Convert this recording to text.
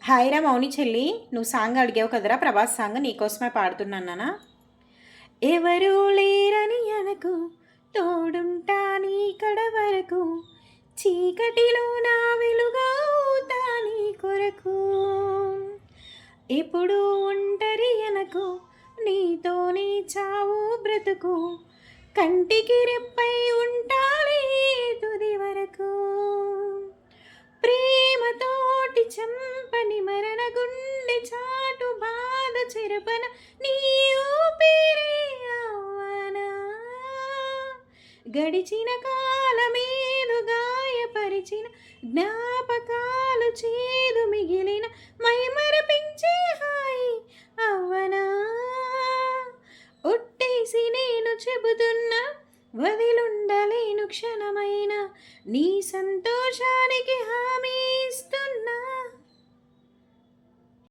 Hi రా మౌని చెల్లి, నువ్వు సాంగ్ అడిగావు కదరా, ప్రభాస్ సాంగ్ నీకోసమే పాడుతున్నాను నాన్న. ఎవరూ లేరని అనకు, తోడుంటా నీ కడ వరకు, చీకటిలో నా వెలుగవుతా నీ కొరకు. ఎప్పుడు ఒంటరి అనకు, నీతోనే చావు బ్రతుకు, కంటికి రెప్పై ఉంటాలే తుది వరకు. ప్రేమతోటి చంపని మరణ గుండె చాటు బాధ చెరపన నీ ఊపిరి అవ్వనా. గడిచిన కాలమేదు గాయపరిచిన జ్ఞాపకాలు చేదు మిగిలిన మైమరపించే హాయి అవ్వనా. ఒట్టేసి నేను చెబుతున్నా, వదిలుండలేను క్షణమైన, నీ సంతోషానికి హామీ ఇస్తున్నా.